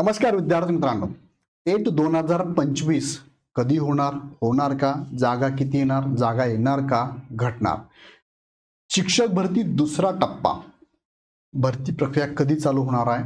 नमस्कार विद्यार्थी मित्रांनो, टेट 2025 कधी होणार, होणार का, जागा किती येणार, जागा येणार का, घटणार? शिक्षक भरती दुसरा टप्पा, भरती प्रक्रिया कधी चालू होणार आहे?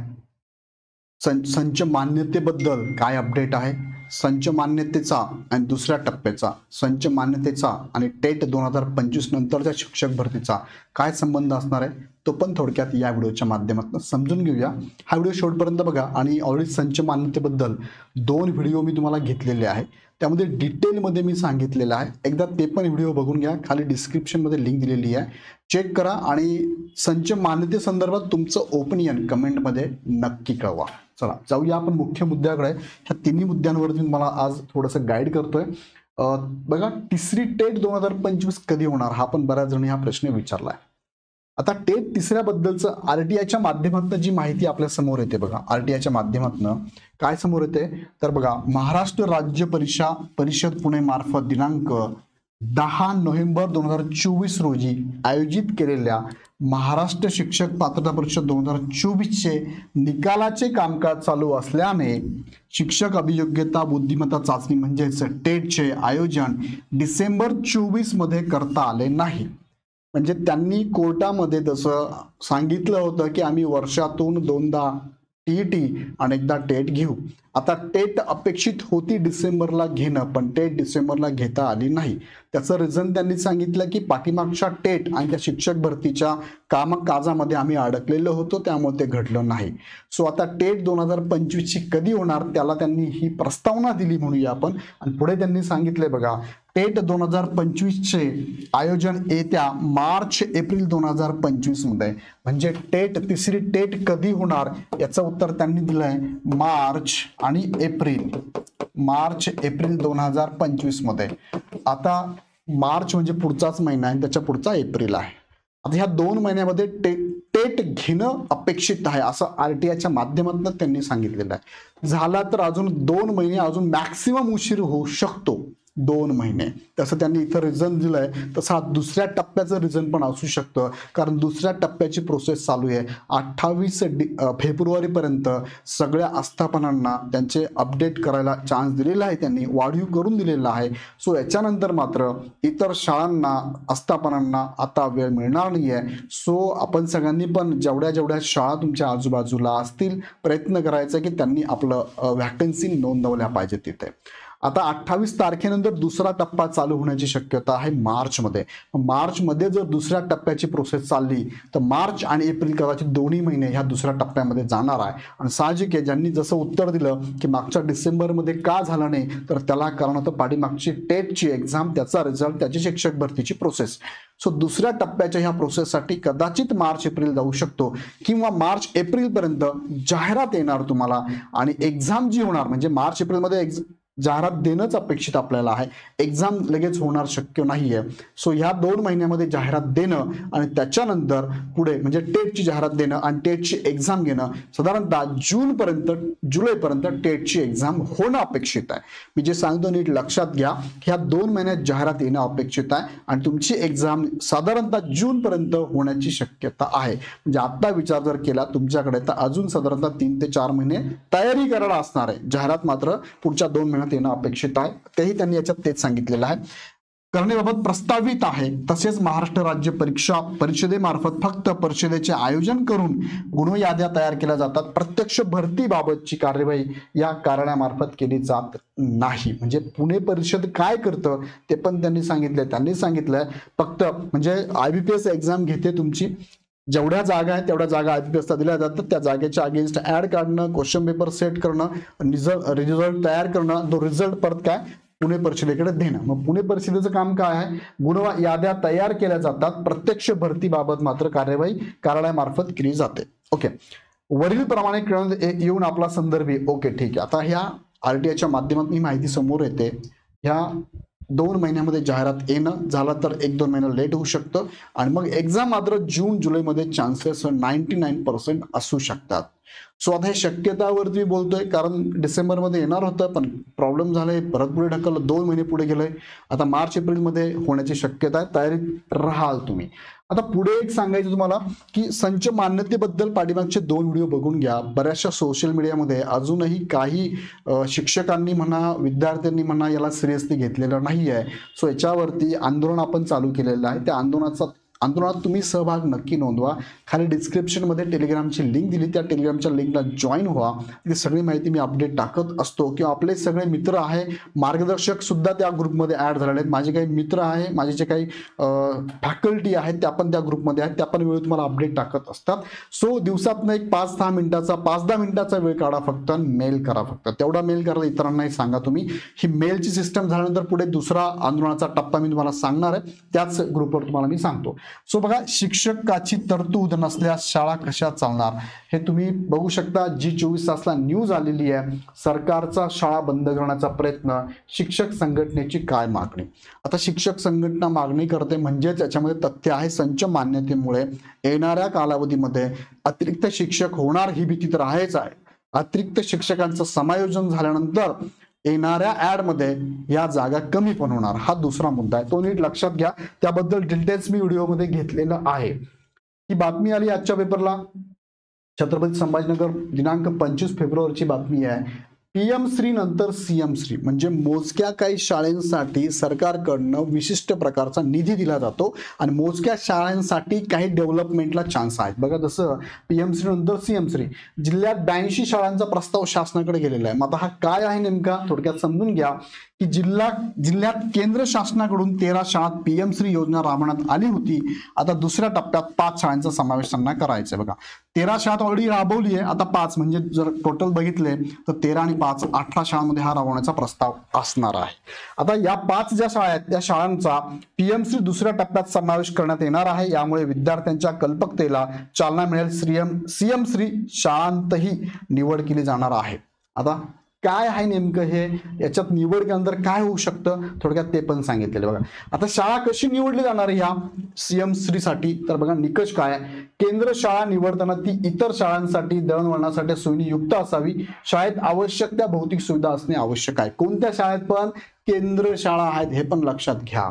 संच मान्यतेबद्दल काय अपडेट आहे? संच मान्यतेचा आणि दुसऱ्या टप्प्याचा, संच मान्यतेचा आणि टेट 2025 नंतरच्या शिक्षक भरतीचा काय संबंध असणार आहे, तो पण थोडक्यात या व्हिडिओच्या माध्यमातून समजून घेऊया. हा व्हिडिओ शेवटपर्यंत बघा. आणि ऑलरेडी संच मान्यतेबद्दल 2 व्हिडिओ मी तुम्हाला घेतलेले आहे, त्यामध्ये डिटेलमध्ये मी सांगितलेलं आहे. एकदा ते पण व्हिडिओ बघून घ्या. खाली डिस्क्रिप्शनमध्ये लिंक दिलेली आहे, चेक करा आणि संच मान्यते संदर्भात तुमचं ओपिनियन कमेंटमध्ये नक्की कळवा. चला जाऊया आपण मुख्य मुद्द्याकडे. ह्या तिन्ही मुद्द्यांवरती मला आज थोडंसं गाईड करतोय. बघा, तिसरी टेट 2025 कधी होणार, हा पण बऱ्याच जणी हा प्रश्न विचारलाय. आता टेट तिसऱ्याबद्दलचं आरटीआयच्या माध्यमातून जी माहिती आपल्या समोर येते बघा, आरटीआयच्या माध्यमातून काय समोर येते तर बघा, महाराष्ट्र राज्य परिषद पुणे मार्फत दिनांक 10 नोव्हेंबर 2024 रोजी आयोजित केलेल्या महाराष्ट्र शिक्षक पात्रता परीक्षा 2024चे निकालाचे कामकाज चालू असल्याने शिक्षक अभियोग्यता बुद्धिमत्ता चाचणी म्हणजेच टेटचे आयोजन डिसेंबर 24 मध्ये करता आले नाही. म्हणजे त्यांनी कोर्टामध्ये तसं सांगितलं होतं की आम्ही वर्षातून 2दा टीईटी आणि एकदा टेट घेऊ. आता टेट अपेक्षित होती डिसेंबरला घेणं, पण टेट डिसेंबरला घेता आली नाही. त्याचं रिझन त्यांनी सांगितलं की पाठीमागच्या टेट आणि त्या शिक्षक भरतीच्या कामकाजामध्ये आम्ही अडकलेलो होतो, त्यामुळे ते घडलं नाही. सो आता टेट 2025ची कधी होणार त्याला त्यांनी ही प्रस्तावना दिली म्हणूया आपण. आणि पुढे त्यांनी सांगितले बघा, टेट 2025चे आयोजन येत्या मार्च एप्रिल 2025 मध्ये. म्हणजे टेट तिसरी टेट कधी होणार याचं उत्तर त्यांनी दिलंय मार्च आणि एप्रिल, मार्च एप्रिल 2025 मध्ये. आता मार्च म्हणजे पुढचाच महिना आहे, त्याच्या पुढचा एप्रिल आहे. आता ह्या 2 महिन्यामध्ये टेट घेणं अपेक्षित आहे असं आरटीआयच्या माध्यमातून त्यांनी सांगितलेलं आहे. झाला तर अजून 2 महिने, अजून मॅक्सिमम उशीर होऊ शकतो 2 महिने. तसं त्यांनी इथं रिझन दिलंय. तसं हा दुसऱ्या टप्प्याचं रिझन पण असू शकतं, कारण दुसऱ्या टप्प्याची प्रोसेस चालू आहे. 28 फेब्रुवारीपर्यंत सगळ्या आस्थापनांना त्यांचे अपडेट करायला चान्स दिलेला आहे, त्यांनी वाढीव करून दिलेला आहे. सो याच्यानंतर मात्र इतर शाळांना, आस्थापनांना आता वेळ मिळणार नाही आहे. सो आपण सगळ्यांनी पण जेवढ्या शाळा तुमच्या आजूबाजूला असतील, प्रयत्न करायचा की त्यांनी आपलं व्हॅकन्सी नोंदवल्या पाहिजे तिथे. आता 28 तारखेनंतर दुसरा टप्पा चालू होण्याची शक्यता आहे मार्चमध्ये. मार्चमध्ये जर दुसऱ्या टप्प्याची प्रोसेस चालली तर मार्च आणि एप्रिल कदाचित 2 महिने ह्या दुसऱ्या टप्प्यामध्ये जाणार आहे. आणि साहजिक आहे, ज्यांनी जसं उत्तर दिलं की मागच्या डिसेंबरमध्ये का झालं नाही, तर त्याला कारण होतं पाठीमागची टेटची एक्झाम, त्याचा रिझल्ट, त्याची शिक्षक भरतीची प्रोसेस. सो दुसऱ्या टप्प्याच्या ह्या प्रोसेससाठी कदाचित मार्च एप्रिल जाऊ शकतो, किंवा मार्च एप्रिल पर्यंत जाहिरात येणार तुम्हाला. आणि एक्झाम जी होणार म्हणजे मार्च एप्रिलमध्ये जाहिरात देणंच अपेक्षित आपल्याला आहे. एक्झाम लगेच होणार शक्य नाहीये. सो ह्या 2 महिन्यामध्ये जाहिरात देणं आणि त्याच्यानंतर पुढे म्हणजे टेटची जाहिरात देणं आणि टेटची एक्झाम घेणं, साधारणतः जुलैपर्यंत टेटची एक्झाम होणं अपेक्षित आहे. मी जे सांगतो नीट लक्षात घ्या, ह्या 2 महिन्यात जाहिरात येणं अपेक्षित आहे आणि तुमची एक्झाम साधारणतः जूनपर्यंत होण्याची शक्यता आहे. म्हणजे आता विचार जर केला तुमच्याकडे तर अजून साधारणतः 3 ते 4 महिने तयारी करायला असणार आहे. जाहिरात मात्र पुढच्या 2 महिन्यात येणं अपेक्षित आहे, तेही त्यांनी याच्यात तेच सांगितलेलं आहे. करण्याबाबत प्रस्तावित आहे. तसेच महाराष्ट्र राज्य परिषदेमार्फत फक्त परिषदेचे आयोजन करून गुणयाद्या तयार केल्या जातात. प्रत्यक्ष भरतीबाबतची कार्यवाही या कार्यालयामार्फत केली जात नाही. म्हणजे पुणे परिषद काय करतं ते पण त्यांनी सांगितलंय. त्यांनी सांगितलंय फक्त म्हणजे IBPS एक्झाम घेते तुमची, जेवढ्या जागा आहेत तेवढ्या जागा IBPSला दिल्या जातात. त्या जागेच्या अगेन्स्ट ऍड काढणं, क्वेश्चन पेपर सेट करणं, रिझल्ट तयार करणं, तो रिझल्ट परत काय पुणे परिषदेकडे देणं. मग पुणे परिषदेचं काम काय आहे, गुणयाद्या तयार केल्या जातात. प्रत्यक्ष भरतीबाबत मात्र कार्यवाही कार्यालयामार्फत केली जाते. ओके, वरील प्रमाणे येऊन आपला संदर्भी. ओके ठीक आहे. आता ह्या आरटीआयच्या माध्यमातून ही माहिती समोर येते. ह्या 2 महिन्यामध्ये जाहिरात येणं, झाला तर 1-2 महिना लेट होऊ शकतं. आणि मग एक्झाम मात्र जून जुलैमध्ये चान्सेस 99% असू शकतात. सो आता हे शक्यतावरती बोलतोय, कारण डिसेंबरमध्ये येणार होतं पण प्रॉब्लेम झालाय, परत पुढे ढकललं, 2 महिने पुढे गेलंय. आता मार्च एप्रिलमध्ये होण्याची शक्यता आहे. तयारीत राहाल तुम्ही. आता पुढे एक सांगायचं तुम्हाला की संच मान्यतेबद्दल पाठीमागचे 2 व्हिडिओ बघून घ्या. बऱ्याचशा सोशल मीडियामध्ये अजूनही काही शिक्षकांनी म्हणा, विद्यार्थ्यांनी म्हणा, याला सिरियसली घेतलेलं नाही आहे. सो याच्यावरती आंदोलन आपण चालू केलेलं आहे. त्या आंदोलनात तुम्ही सहभाग नक्की नोंदवा. खाली डिस्क्रिप्शनमध्ये टेलिग्रामची लिंक दिली, त्या टेलिग्रामच्या लिंकला जॉईन व्हा. ती सगळी माहिती मी अपडेट टाकत असतो. किंवा आपले सगळे मित्र आहे, मार्गदर्शक सुद्धा त्या ग्रुपमध्ये ॲड झालेले आहेत. माझे काही मित्र आहे, माझे जे काही फॅकल्टी आहेत त्या पण त्या ग्रुपमध्ये आहेत, त्या पण वेळ तुम्हाला अपडेट टाकत असतात. सो दिवसातनं एक 5-10 मिनिटाचा वेळ काढा, फक्त मेल करा. फक्त तेवढा मेल करायला इतरांनाही सांगा तुम्ही. ही मेलची सिस्टम झाल्यानंतर पुढे दुसरा आंदोलनाचा टप्पा मी तुम्हाला सांगणार आहे, त्याच ग्रुपवर तुम्हाला मी सांगतो. सो बघा, शिक्षकाची तरतूद नसल्यास शाळा कशा चालणार हे तुम्ही बघू शकता. G24 तासला न्यूज आलेली आहे. सरकारचा शाळा बंद करण्याचा प्रयत्न, शिक्षक संघटनेची काय मागणी. आता शिक्षक संघटना मागणी करते म्हणजेच याच्यामध्ये तथ्य आहे. संच मान्यतेमुळे येणाऱ्या कालावधीमध्ये अतिरिक्त शिक्षक होणार ही भीती तर आहेच आहे. अतिरिक्त शिक्षकांचं समायोजन झाल्यानंतर येणाऱ्या ॲडमध्ये या जागा कमी पण होणार, हा दुसरा मुद्दा आहे. तो नीट लक्षात घ्या. त्याबद्दल डिटेल्स मी व्हिडिओमध्ये घेतलेलं आहे. ही बातमी आली आजच्या पेपरला, छत्रपती संभाजीनगर दिनांक 25 फेब्रुवारीची बातमी आहे. PM श्री नंतर CM श्री म्हणजे मोजक्या काही शाळांसाठी सरकारकडनं विशिष्ट प्रकारचा निधी दिला जातो आणि मोजक्या शाळांसाठी काही डेव्हलपमेंटला चान्स आहेत. बघा, जसं PM श्री नंतर CM श्री जिल्ह्यात 82 शाळांचा प्रस्ताव शासनाकडे गेलेला आहे. मग आता हा काय आहे नेमका थोडक्यात समजून घ्या की जिल्ह्यात केंद्र शासनाकडून 13 शाळात PM श्री योजना राबवण्यात आली होती. आता दुसऱ्या टप्प्यात 5 शाळांचा समावेश त्यांना करायचा आहे. बघा, 13 शाळात ऑलरेडी राबवली आहे, आता 5 म्हणजे जर टोटल बघितले तर 13 आणि 5 18 शाळांमध्ये हा राबवण्याचा प्रस्ताव असणार आहे. आता या 5 ज्या शाळा आहेत त्या शाळांचा PM श्री दुसऱ्या टप्प्यात समावेश करण्यात येणार आहे. यामुळे विद्यार्थ्यांच्या कल्पकतेला चालना मिळेल. CM श्री शाळांतही निवड केली जाणार आहे. आता काय आहे नेमकं हे, याच्यात निवड केल्यानंतर काय होऊ शकतं थोडक्यात ते पण सांगितलेलं. बघा, आता शाळा कशी निवडली जाणार ह्या CM श्री साठी, तर बघा निकष काय आहे. केंद्र शाळा निवडताना ती इतर शाळांसाठी दळणवळणासाठी सोयीयुक्त असावी. शाळेत आवश्यक त्या भौतिक सुविधा असणे आवश्यक आहे. कोणत्या शाळेत पण केंद्र शाळा आहेत हे पण लक्षात घ्या.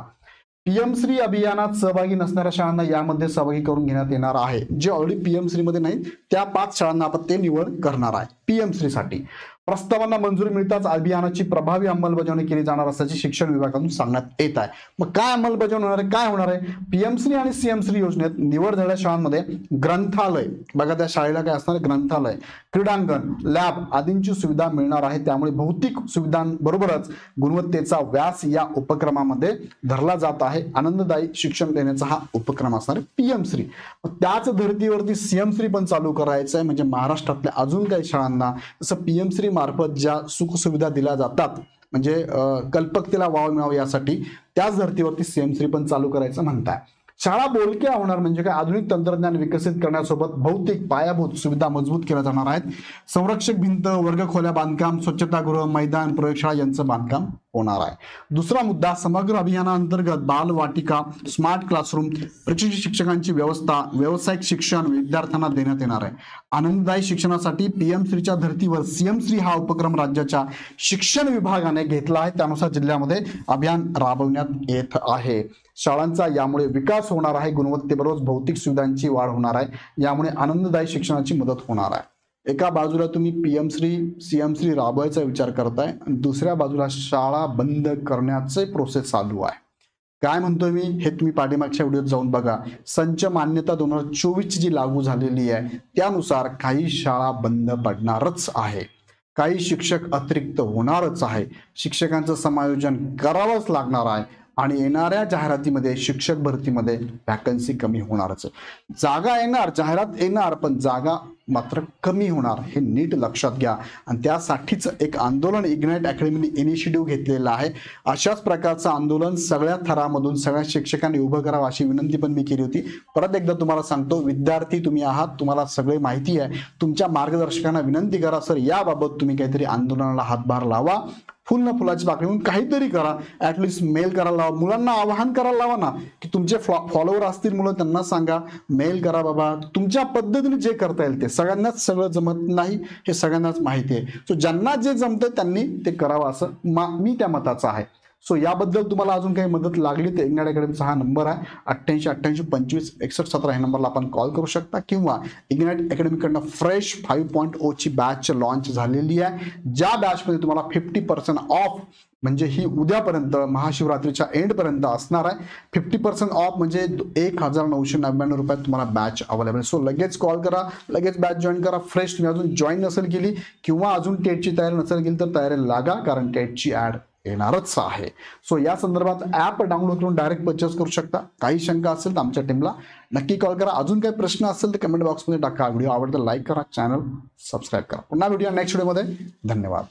PM श्री अभियानात सहभागी नसणाऱ्या शाळांना यामध्ये सहभागी करून घेण्यात येणार आहे. जे ऑलरेडी PM श्री मध्ये नाहीत त्या 5 शाळांना आपण ते निवड करणार आहे PM श्री साठी. प्रस्तावांना मंजुरी मिळताच अभियानाची प्रभावी अंमलबजावणी केली जाणार असल्याचे शिक्षण विभागाकडून सांगण्यात येत आहे. मग काय अंमलबजावणी होणार आहे, काय होणार आहे. PM श्री आणि CM श्री योजनेत निवड झालेल्या शाळांमध्ये ग्रंथालय, बघा त्या शाळेला काय असणार, ग्रंथालय, क्रीडांगण, लॅब आदींची सुविधा मिळणार आहे. त्यामुळे भौतिक सुविधांबरोबरच गुणवत्तेचा व्यास या उपक्रमामध्ये धरला जात आहे. आनंददायी शिक्षण देण्याचा हा उपक्रम असणार आहे PM श्री. त्याच धर्तीवरती CM श्री पण चालू करायचं आहे. म्हणजे महाराष्ट्रातल्या अजून काही शाळांना जसं PM श्री मार्फत ज्या सुखसुविधा दिल्या जातात म्हणजे कल्पकतेला वाव मिळावा यासाठी, त्याच धर्तीवरती CM श्री पण चालू करायचं म्हणताय. शाळा बोलक्या होणार म्हणजे काय, आधुनिक तंत्रज्ञान विकसित करण्यासोबत भौतिक पायाभूत सुविधा मजबूत केल्या जाणार आहेत. संरक्षक भिंत, वर्गखोल्या बांधकाम, स्वच्छतागृह, मैदान, प्रयोगशाळा यांचं बांधकाम होणार आहे. दुसरा मुद्दा, समग्र अभियानाअंतर्गत बालवाटिका, स्मार्ट क्लासरूम, प्रशिक्षित शिक्षकांची व्यवस्था, व्यावसायिक शिक्षण विद्यार्थ्यांना देण्यात येणार आहे. आनंददायी शिक्षणासाठी PM श्रीच्या धर्तीवर CM श्री हा उपक्रम राज्याच्या शिक्षण विभागाने घेतला आहे. त्यानुसार जिल्ह्यामध्ये अभियान राबवण्यात येत आहे. शाळांचा यामुळे विकास होणार आहे. गुणवत्तेबरोबर भौतिक सुविधांची वाढ होणार आहे. यामुळे आनंददायी शिक्षणाची मदत होणार आहे. एका बाजूला तुम्ही PM श्री CM श्री राबवायचा विचार करताय आणि दुसऱ्या बाजूला शाळा बंद करण्याचे प्रोसेस चालू आहे. काय म्हणतोय मी हे तुम्ही पाठीमागच्या व्हिडिओत जाऊन बघा. संच मान्यता 2024 जी लागू झालेली आहे त्यानुसार काही शाळा बंद पडणारच आहे. काही शिक्षक अतिरिक्त होणारच आहे. शिक्षकांचं समायोजन करावंच लागणार आहे आणि येणाऱ्या जाहिरातीमध्ये शिक्षक भरतीमध्ये वॅकन्सी कमी होणारच आहे. जागा येणार, जाहिरात येणार, पण जागा मात्र कमी होणार हे नीट लक्षात घ्या. आणि त्यासाठीच एक आंदोलन इग्नाइट अकॅडमीने इनिशिएटिव्ह घेतलेला आहे. अशाच प्रकारचं आंदोलन सगळ्या थरामधून सगळ्या शिक्षकांनी उभं करावं अशी विनंती पण मी केली होती. परत एकदा तुम्हाला सांगतो, विद्यार्थी तुम्ही आहात, तुम्हाला सगळे माहिती आहे. तुमच्या मार्गदर्शकांना विनंती करा, सर याबाबत तुम्ही काहीतरी आंदोलनाला हातभार लावा. फुल ना फुलाची पाकळी म्हणून काहीतरी करा. ऍटलिस्ट मेल करायला लावा, मुलांना आवाहन करायला लावा ना, की तुमचे फॉलोअर असतील मुलं त्यांना सांगा, मेल करा बाबा, तुमच्या पद्धतीने जे करता येईल ते. सगळ्यांनाच सगळं जमत नाही हे सगळ्यांनाच माहिती आहे. सो ज्यांना जे जमतं त्यांनी ते करावं असं मी त्या मताचा आहे. सो याबद्दल तुम्हाला अजून काही मदत लागली तर इग्नाइट अकॅडमीचा हा नंबर आहे 88-88-25-61-17 ह्या नंबरला आपण कॉल करू शकता, किंवा इग्नाइट अकॅडमीकडनं फ्रेश 5.0 ची बॅच लॉन्च झालेली आहे, ज्या बॅचमध्ये तुम्हाला 50% ऑफ, म्हणजे ही उद्यापर्यंत महाशिवरात्रीच्या एंडपर्यंत असणार आहे. 50% ऑफ म्हणजे 1999 रुपयात तुम्हाला बॅच अवेलेबल. सो लगेच कॉल करा, लगेच बॅच जॉईन करा. फ्रेश तुम्ही अजून जॉईन नसेल केली किंवा अजून टेटची तयारी नसेल केली तर तयारी लागा, कारण टेटची ॲड येणारच आहे. सो या संदर्भात ॲप डाउनलोड करून डायरेक्ट परचेस करू शकता. काही शंका असेल तर आमच्या टीमला नक्की कॉल करा. अजून काही प्रश्न असेल तर कमेंट बॉक्समध्ये टाका. व्हिडिओ आवडता लाईक करा, चॅनल सबस्क्राईब करा. पुन्हा भेटूया नेक्स्ट व्हिडिओमध्ये. धन्यवाद.